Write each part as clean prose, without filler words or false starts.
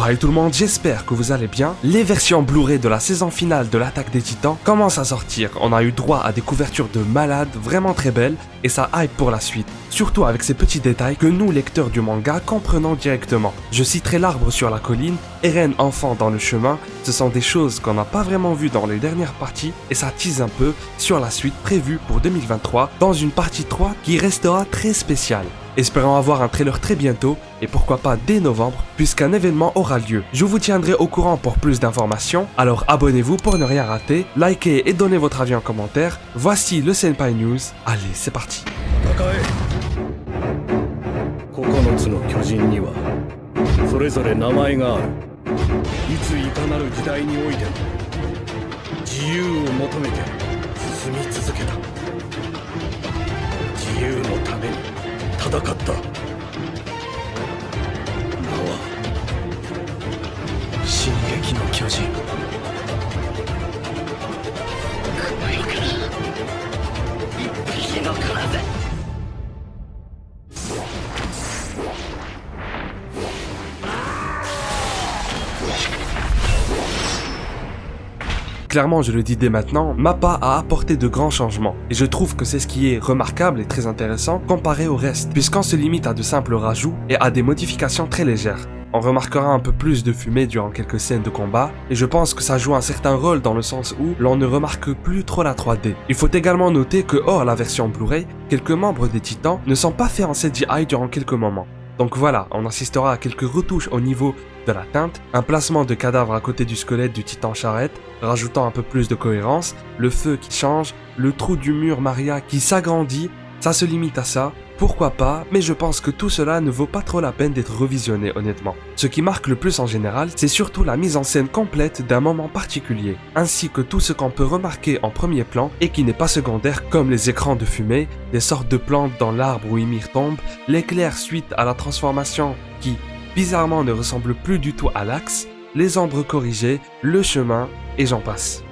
Hi tout le monde, j'espère que vous allez bien. Les versions Blu-ray de la saison finale de l'Attaque des Titans commencent à sortir. On a eu droit à des couvertures de malades, vraiment très belles, et ça hype pour la suite. Surtout avec ces petits détails que nous, lecteurs du manga, comprenons directement. Je citerai l'arbre sur la colline, Eren enfant dans le chemin, ce sont des choses qu'on n'a pas vraiment vues dans les dernières parties, et ça tease un peu sur la suite prévue pour 2023, dans une partie 3 qui restera très spéciale. Espérons avoir un trailer très bientôt, et pourquoi pas dès novembre, puisqu'un événement aura lieu. Je vous tiendrai au courant pour plus d'informations, alors abonnez-vous pour ne rien rater, likez et donnez votre avis en commentaire. Voici le Senpai News, allez c'est parti. 9つの巨人にはそれぞれ名前がある。いついかなる時代においても自由を求めて進み続けた。自由のために戦った。名は進撃の巨人。この世から一匹残らず。Clairement, je le dis dès maintenant, Mappa a apporté de grands changements, et je trouve que c'est ce qui est remarquable et très intéressant comparé au reste, puisqu'on se limite à de simples rajouts et à des modifications très légères. On remarquera un peu plus de fumée durant quelques scènes de combat, et je pense que ça joue un certain rôle dans le sens où l'on ne remarque plus trop la 3D. Il faut également noter que hors la version Blu-ray, quelques membres des Titans ne sont pas faits en CGI durant quelques moments. Donc voilà, on assistera à quelques retouches au niveau de la teinte, un placement de cadavre à côté du squelette du titan charrette, rajoutant un peu plus de cohérence, le feu qui change, le trou du mur Maria qui s'agrandit, ça se limite à ça, pourquoi pas, mais je pense que tout cela ne vaut pas trop la peine d'être revisionné honnêtement. Ce qui marque le plus en général, c'est surtout la mise en scène complète d'un moment particulier, ainsi que tout ce qu'on peut remarquer en premier plan et qui n'est pas secondaire comme les écrans de fumée, les sortes de plantes dans l'arbre où Ymir tombe, l'éclair suite à la transformation qui, bizarrement ne ressemble plus du tout à l'axe, les ombres corrigées, le chemin, et j'en passe.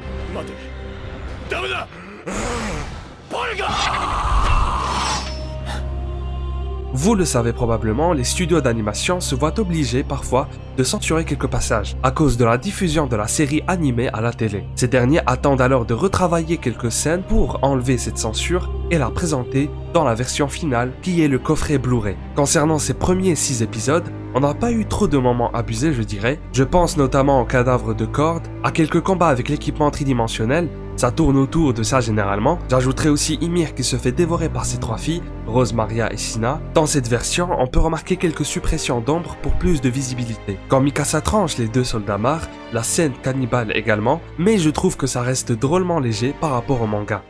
Vous le savez probablement, les studios d'animation se voient obligés parfois de censurer quelques passages à cause de la diffusion de la série animée à la télé. Ces derniers attendent alors de retravailler quelques scènes pour enlever cette censure et la présenter dans la version finale qui est le coffret Blu-ray. Concernant ces premiers 6 épisodes, on n'a pas eu trop de moments abusés je dirais. Je pense notamment au cadavre de Cord, à quelques combats avec l'équipement tridimensionnel, ça tourne autour de ça généralement. J'ajouterai aussi Ymir qui se fait dévorer par ses 3 filles, Rose, Maria et Sina. Dans cette version, on peut remarquer quelques suppressions d'ombre pour plus de visibilité. Quand Mikasa tranche les 2 soldats morts, la scène cannibale également, mais je trouve que ça reste drôlement léger par rapport au manga.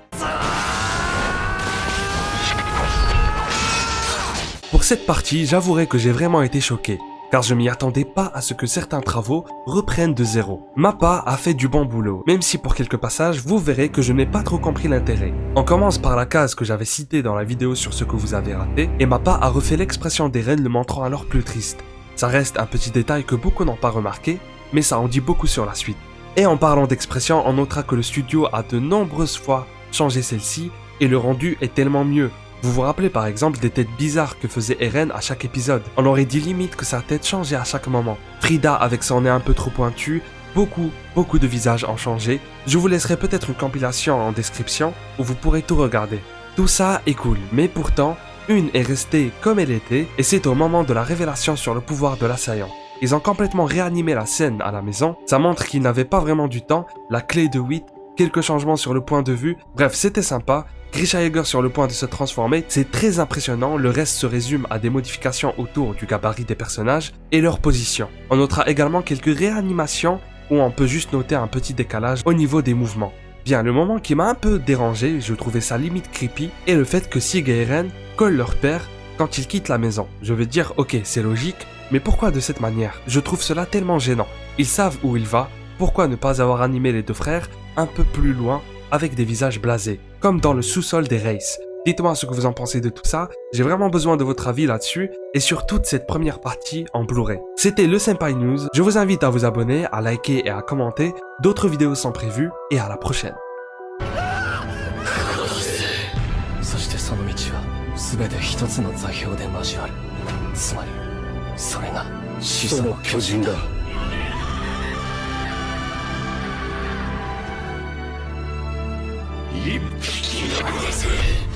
Pour cette partie, j'avouerai que j'ai vraiment été choqué, car je m'y attendais pas à ce que certains travaux reprennent de zéro. Mappa a fait du bon boulot, même si pour quelques passages, vous verrez que je n'ai pas trop compris l'intérêt. On commence par la case que j'avais citée dans la vidéo sur ce que vous avez raté, et Mappa a refait l'expression d'Eren le montrant alors plus triste. Ça reste un petit détail que beaucoup n'ont pas remarqué, mais ça en dit beaucoup sur la suite. Et en parlant d'expression, on notera que le studio a de nombreuses fois changé celle-ci, et le rendu est tellement mieux. Vous vous rappelez par exemple des têtes bizarres que faisait Eren à chaque épisode. On aurait dit limite que sa tête changeait à chaque moment. Frida avec son nez un peu trop pointu, beaucoup de visages ont changé. Je vous laisserai peut-être une compilation en description où vous pourrez tout regarder. Tout ça est cool, mais pourtant, une est restée comme elle était et c'est au moment de la révélation sur le pouvoir de l'assaillant. Ils ont complètement réanimé la scène à la maison, ça montre qu'ils n'avaient pas vraiment du temps, la clé de 8, quelques changements sur le point de vue, bref c'était sympa. Grisha Yeager sur le point de se transformer, c'est très impressionnant, le reste se résume à des modifications autour du gabarit des personnages et leur position. On notera également quelques réanimations où on peut juste noter un petit décalage au niveau des mouvements. Bien, le moment qui m'a un peu dérangé, je trouvais ça limite creepy, est le fait que Sig et Eren collent leur père quand ils quittent la maison. Je veux dire, ok, c'est logique, mais pourquoi de cette manière? Je trouve cela tellement gênant. Ils savent où il va, pourquoi ne pas avoir animé les 2 frères un peu plus loin avec des visages blasés, comme dans le sous-sol des Races. Dites-moi ce que vous en pensez de tout ça, j'ai vraiment besoin de votre avis là-dessus, et sur toute cette première partie en Blu-ray. C'était le Senpai News, je vous invite à vous abonner, à liker et à commenter, d'autres vidéos sont prévues, et à la prochaine. 全て一つの座標で交わる。つまりそれが始祖の巨人だ。一匹残せ